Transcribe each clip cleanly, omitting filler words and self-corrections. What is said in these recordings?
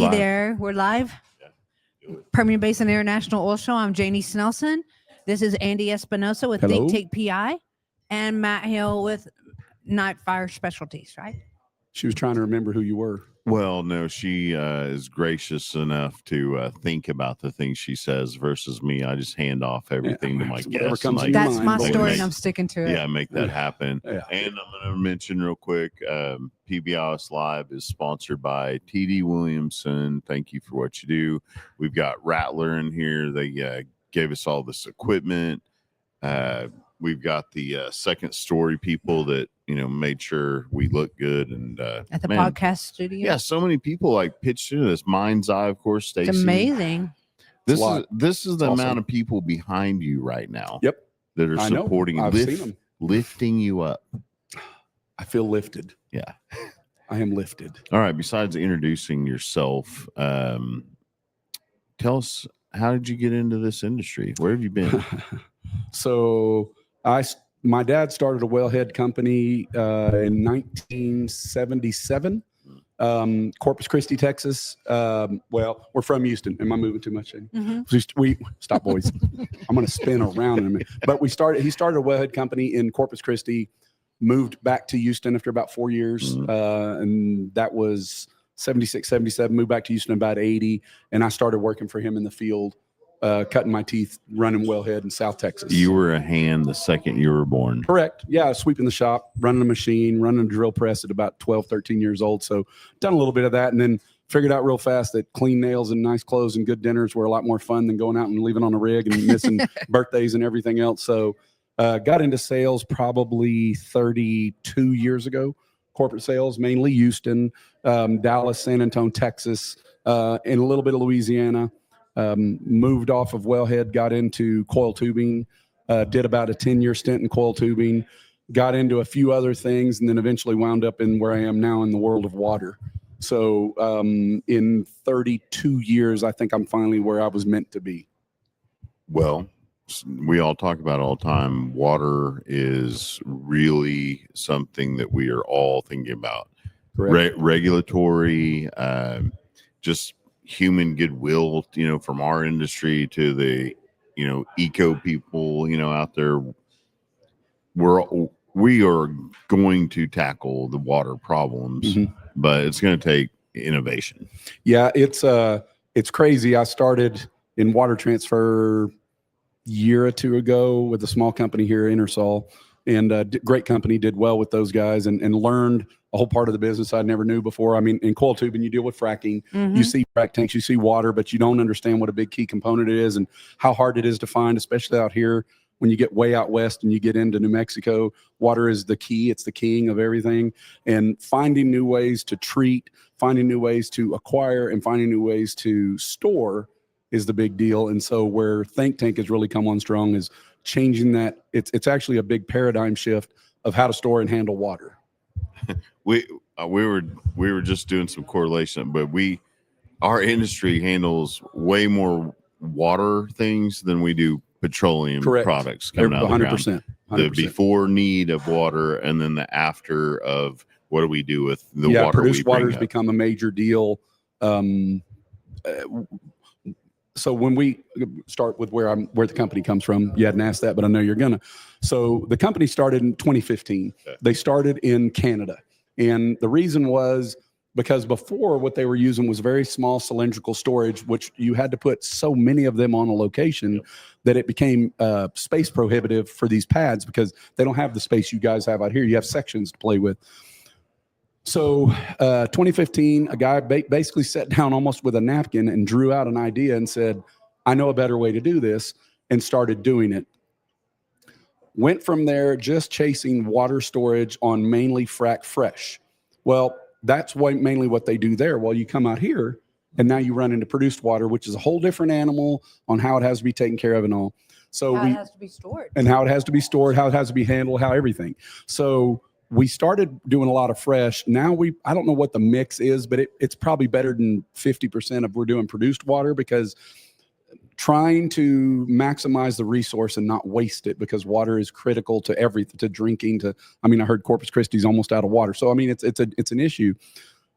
live. there. We're live. Permian Basin International Oil Show. I'm Janie Snelson. This is Andy Espinoza with Hello. ThinkTank PI and Matt Hill with Night Fire Specialties, right? She was trying to remember who you were. Well, no, she is gracious enough to think about the things she says versus me. I just hand off everything to my Whatever guests. comes and to I- your That's mind, my boys. story, and I'm sticking to it. Yeah, make that happen. Yeah. And I'm going to mention real quick, PBIOS Live is sponsored by TD Williamson. Thank you for what you do. We've got Rattler in here. They gave us all this equipment. We've got the second story people that, made sure we look good. And At the podcast studio. yeah, so many people like pitched into this. Mind's Eye, of course, Stacy. It's amazing. This It's a lot. is the It's amount awesome. of people behind you right now. Yep. That are I know. supporting, I've seen them. lifting you up. I feel lifted. Yeah. I am lifted. All right. Besides introducing yourself, tell us, how did you get into this industry? Where have you been? So my dad started a wellhead company in 1977, Corpus Christi, Texas. Well, we're from Houston. Am I moving too much? We stop, boys. I'm going to spin around in a minute. But he started a wellhead company in Corpus Christi, moved back to Houston after about 4 years. And that was 76, 77, moved back to Houston about 80. And I started working for him in the field. Cutting my teeth, running wellhead in South Texas. You were a hand the second you were born. Correct. Yeah, sweeping the shop, running a machine, running a drill press at about 12, 13 years old. So done a little bit of that, and then figured out real fast that clean nails and nice clothes and good dinners were a lot more fun than going out and leaving on a rig and missing birthdays and everything else. So got into sales probably 32 years ago. Corporate sales, mainly Houston, Dallas, San Antonio, Texas, and a little bit of Louisiana. Moved off of wellhead, got into coil tubing, did about a 10-year stint in coil tubing, got into a few other things, and then eventually wound up in where I am now in the world of water. So in 32 years, I think I'm finally where I was meant to be. Well, we all talk about it all the time. Water is really something that we are all thinking about. Regulatory, just human goodwill, from our industry to the, eco people, out there. We are going to tackle the water problems, but it's going to take innovation. Yeah, it's crazy. I started in water transfer year or two ago with a small company here, Intersol, and great company, did well with those guys and learned a whole part of the business I never knew before. I mean, in coil tubing, you deal with fracking, you see frac tanks, you see water, but you don't understand what a big key component it is and how hard it is to find, especially out here. When you get way out west and you get into New Mexico, water is the key. It's the king of everything. And finding new ways to treat, finding new ways to acquire, and finding new ways to store is the big deal. And so where ThinkTank has really come on strong is changing that. It's actually a big paradigm shift of how to store and handle water. We were just doing some correlation, but our industry handles way more water things than we do petroleum products coming out of the ground. 100%. The before need of water and then the after of what do we do with the water. Produced water has become a major deal. So when we start with where the company comes from, you hadn't asked that, but I know you're gonna. So the company started in 2015. Okay. They started in Canada. And the reason was because before what they were using was very small cylindrical storage, which you had to put so many of them on a location that it became space prohibitive for these pads because they don't have the space you guys have out here. You have sections to play with. So 2015, a guy basically sat down almost with a napkin and drew out an idea and said, I know a better way to do this, and started doing it. Went from there just chasing water storage on mainly frac fresh. Well, that's mainly what they do there. Well, you come out here and now you run into produced water, which is a whole different animal on how it has to be taken care of and all. So how it has to be stored. And how it has to be stored, how it has to be handled, how everything. So we started doing a lot of fresh. Now I don't know what the mix is, but it's probably better than 50% of we're doing produced water because trying to maximize the resource and not waste it because water is critical to everything, to drinking, I heard Corpus Christi is almost out of water. So, it's an issue.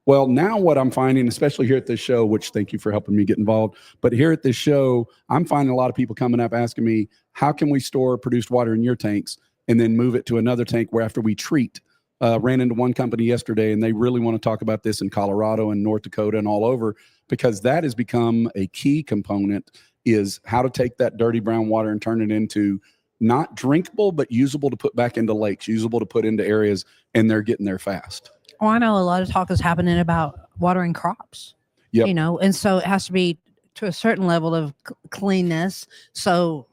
Well, now what I'm finding, especially here at this show, which thank you for helping me get involved, but here at this show, I'm finding a lot of people coming up asking me, how can we store produced water in your tanks and then move it to another tank where after we treat? Ran into one company yesterday, and they really want to talk about this in Colorado and North Dakota and all over, because that has become a key component, is how to take that dirty brown water and turn it into not drinkable, but usable to put back into lakes, usable to put into areas, and they're getting there fast. Well, I know a lot of talk is happening about watering crops, Yep. you know, and so it has to be to a certain level of cleanness. So,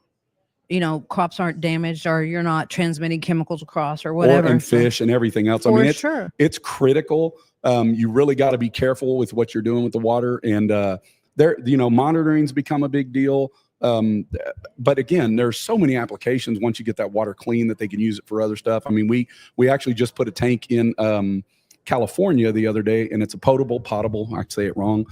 you know, crops aren't damaged, or you're not transmitting chemicals across or whatever. And fish and everything else. I For mean, sure. it's critical. You really got to be careful with what you're doing with the water. And monitoring's become a big deal. But again, there's so many applications once you get that water clean that they can use it for other stuff. I mean, we actually just put a tank in California the other day, and it's a potable, I say it wrong,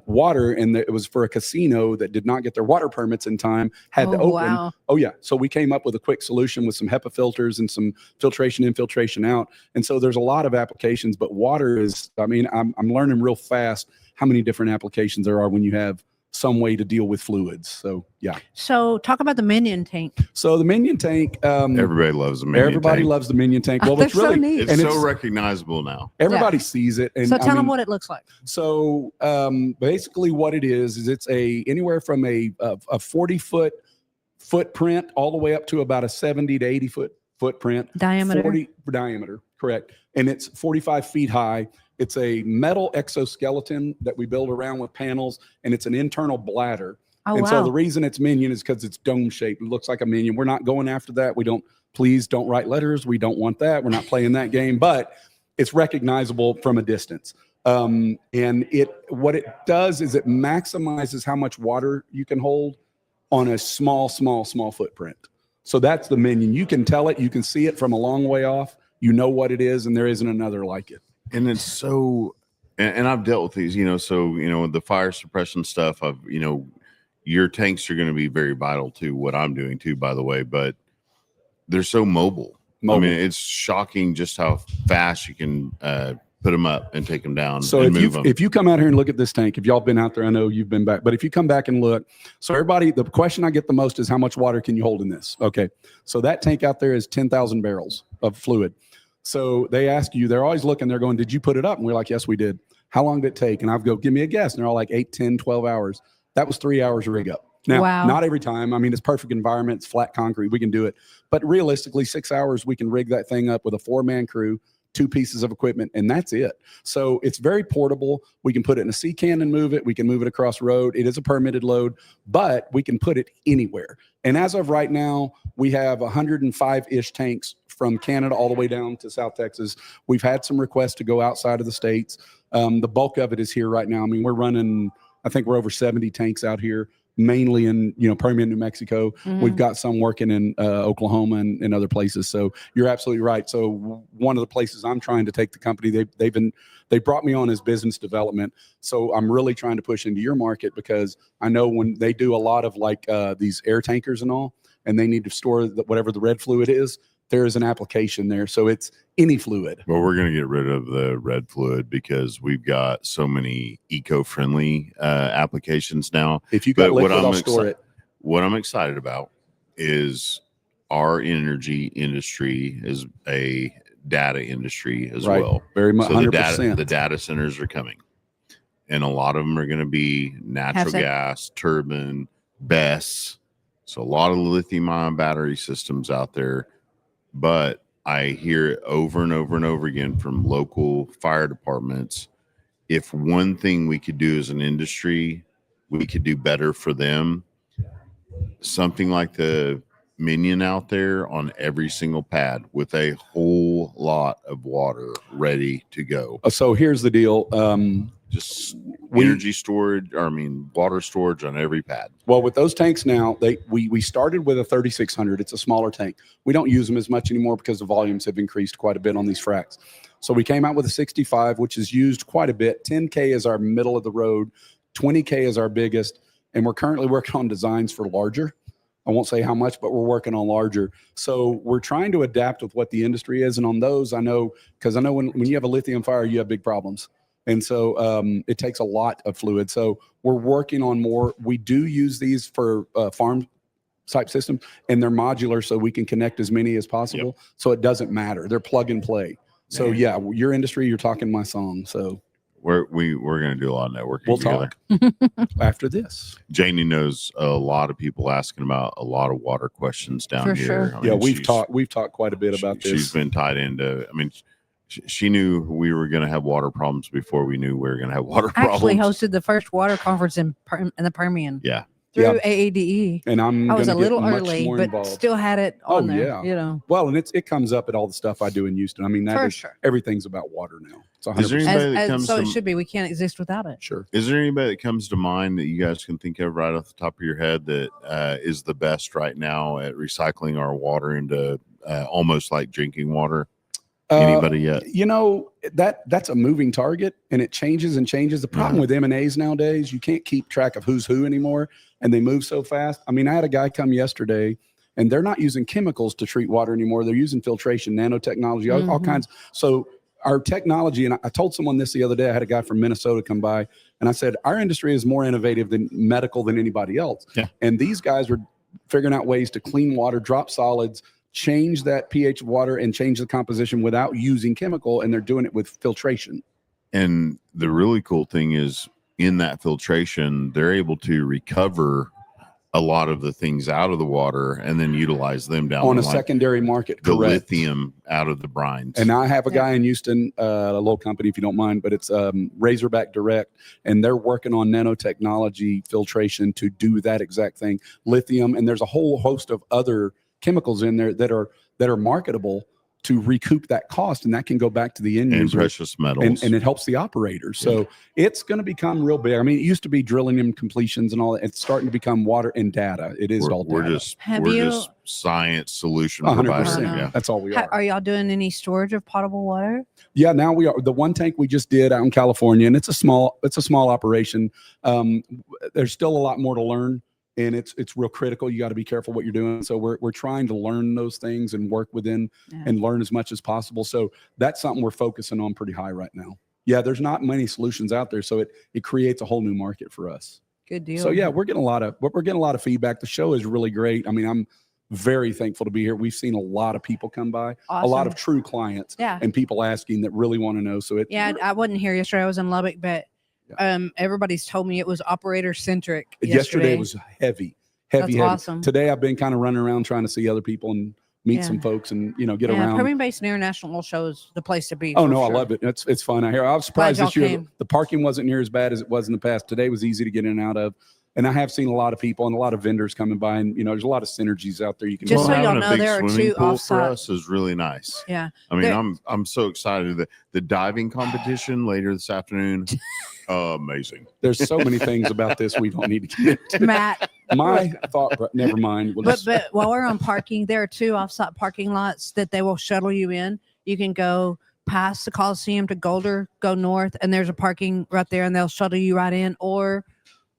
water, and it was for a casino that did not get their water permits in time, had to open. Wow. Oh yeah. So we came up with a quick solution with some HEPA filters and some filtration in, filtration out. And so there's a lot of applications, but water is, I mean, I'm learning real fast how many different applications there are when you have some way to deal with fluids. So yeah. So talk about the Minion tank. So the Minion tank, Everybody loves the Minion everybody tank. loves the Minion tank. Well, They're it's really so neat. It's and so recognizable now. everybody sees it. And So tell I them mean, what it looks like. So basically what it is it's anywhere from a 40-foot footprint all the way up to about a 70 to 80-foot footprint. Diameter. 40 diameter, correct. And it's 45 feet high. It's a metal exoskeleton that we build around with panels, and it's an internal bladder. Oh, and wow. so the reason it's Minion is because it's dome shaped. It looks like a Minion. We're not going after that. Please don't write letters. We don't want that. We're not playing that game, but it's recognizable from a distance. And what it does is it maximizes how much water you can hold on a small footprint. So that's the Minion. You can tell it, you can see it from a long way off. You know what it is, and there isn't another like it. And it's so, and I've dealt with these, with the fire suppression stuff, your tanks are going to be very vital to what I'm doing too, by the way, but they're so mobile. I mean, it's shocking just how fast you can put them up and take them down. So if you come out here and look at this tank, if y'all been out there, I know you've been back, but if you come back and look, so everybody, the question I get the most is how much water can you hold in this? Okay. So that tank out there is 10,000 barrels of fluid. So they ask you, they're always looking, they're going, did you put it up? And we're like, yes, we did. How long did it take? And I go, give me a guess. And they're all like 8, 10, 12 hours. That was 3 hours to rig up. Now, Wow. Not every time. I mean, it's perfect environment. It's flat concrete. We can do it. But realistically, 6 hours, we can rig that thing up with a 4-man crew, 2 pieces of equipment, and that's it. So it's very portable. We can put it in a sea can and move it. We can move it across the road. It is a permitted load, but we can put it anywhere. And as of right now, we have 105-ish tanks from Canada all the way down to South Texas. We've had some requests to go outside of the states. The bulk of it is here right now. I mean, we're running, I think we're over 70 tanks out here, mainly in, Permian, New Mexico. Mhm. We've got some working in Oklahoma and other places. So you're absolutely right. So one of the places I'm trying to take the company, they brought me on as business development. So I'm really trying to push into your market, because I know when they do a lot of these air tankers and all, and they need to store whatever the red fluid is, there is an application there. So it's any fluid. Well, we're going to get rid of the red fluid because we've got so many eco-friendly applications now. If you got But liquid, I'll store it. What I'm excited about is our energy industry is a data industry as Right. well. Very much, So 100%. the data centers are coming, and a lot of them are going to be natural Have gas, turbine, BESS. So a lot of lithium-ion battery systems out there. But I hear it over and over and over again from local fire departments. If one thing we could do as an industry, we could do better for them. Something like the Minion out there on every single pad with a whole lot of water ready to go. So here's the deal. Just energy storage, water storage on every pad. Well, with those tanks now, we started with a 3600. It's a smaller tank. We don't use them as much anymore because the volumes have increased quite a bit on these fracs. So we came out with a 65, which is used quite a bit. 10K is our middle of the road. 20K is our biggest. And we're currently working on designs for larger. I won't say how much, but we're working on larger. So we're trying to adapt with what the industry is. And on those, I know, because I know when you have a lithium fire, you have big problems. And so it takes a lot of fluid. So we're working on more. We do use these for farm type system, and they're modular, so we can connect as many as possible. So it doesn't matter. They're plug and play. So yeah, your industry, you're talking my song. So we're going to do a lot of networking we'll together. talk after this. Janie knows a lot of people asking about a lot of water questions down For here. sure. I mean, We've talked quite a bit about this. She's been tied into, I mean, she knew we were going to have water problems before we knew we were going to have water I actually problems. hosted the first water conference in the Permian. Yeah. Through AADE. And I was a gonna little get much early, more but involved. still had it on there. Yeah. You know. Well, and it comes up at all the stuff I do in Houston. I mean, that For is sure. everything's about water now. So Is there anybody that comes so to, it should be. We can't exist without it. Sure. Is there anybody that comes to mind that you guys can think of right off the top of your head that is the best right now at recycling our water into almost like drinking water? Anybody yet? You know, that's a moving target, and it changes and changes. The problem with M&As nowadays, you can't keep track of who's who anymore, and they move so fast. I mean, I had a guy come yesterday, and they're not using chemicals to treat water anymore. They're using filtration, nanotechnology, all kinds. So our technology, and I told someone this the other day, I had a guy from Minnesota come by, and I said, our industry is more innovative than medical than anybody else. Yeah. And these guys are figuring out ways to clean water, drop solids, change that pH of water, and change the composition without using chemical, and they're doing it with filtration. And the really cool thing is in that filtration, they're able to recover a lot of the things out of the water and then utilize them down on the a line. secondary market. The Correct. lithium out of the brines. And I have a guy in Houston, a little company, if you don't mind, but it's Razorback Direct, and they're working on nanotechnology filtration to do that exact thing. Lithium, and there's a whole host of other chemicals in there that are marketable to recoup that cost, and that can go back to the end and user. precious metals. And it helps the operators. So it's going to become real big. I mean, it used to be drilling and completions and all that. It's starting to become water and data. It is all data. We're just science solution 100%. provider. Yeah. That's all we are. Are y'all doing any storage of potable water? Yeah, now we are. The one tank we just did out in California, and it's a small operation. There's still a lot more to learn, and it's real critical. You got to be careful what you're doing. So we're trying to learn those things and work within and learn as much as possible. So that's something we're focusing on pretty high right now. Yeah, there's not many solutions out there, so it creates a whole new market for us. Good deal. So yeah, we're getting a lot of feedback. The show is really great. I mean, I'm very thankful to be here. We've seen a lot of people come by, a lot of true clients, and people asking that really want to know. So I wasn't here yesterday. I was in Lubbock, but everybody's told me it was operator centric. Yesterday was heavy. That's awesome. Today I've been kind of running around trying to see other people and meet some folks and get around. Permian Basin International Show is the place to be. Oh no, I love it. It's fun out here. I was surprised this year came. the parking wasn't near as bad as it was in the past. Today was easy to get in and out of. And I have seen a lot of people and a lot of vendors coming by, and there's a lot of synergies out there. You can Just so y'all having know, a big there are swimming two pool offsite. for us is really nice. Yeah, I mean, I'm so excited that the diving competition later this afternoon. Amazing. There's so many things about this we don't need to get into. Matt. My thought, never mind. But while we're on parking, there are two offsite parking lots that they will shuttle you in. You can go past the Coliseum to Golder, go north, and there's a parking right there, and they'll shuttle you right in, or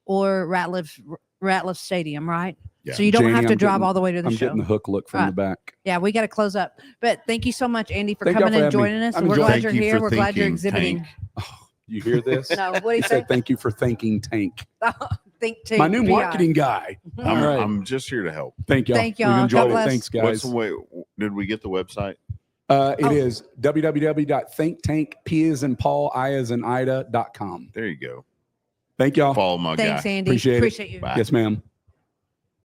Ratliff Stadium, right? Yeah. So you don't Janie, have to I'm drive getting- all the way to the I'm show. getting the hook look from the back. Yeah, we got to close up. But thank you so much, Andy, for Thank y'all coming for and having me. joining us. I'm We're enjoying glad it. you're Thank you here. for We're glad you're thinking exhibiting. tank. Oh, you hear this? No, what do you He say? said, thank you for thanking Tank. ThinkTank. My new PBIOS. marketing guy. All right. I'm just here to help. Thank y'all. Thank y'all. We've enjoyed God it. bless. Thanks, What's guys. the way? Did we get the website? It is www.thinktank, P as in Paul, I as in Ida.com. There you go. Thank y'all. Follow my Thanks, guy. Andy. Appreciate it. you. Bye. Yes, ma'am.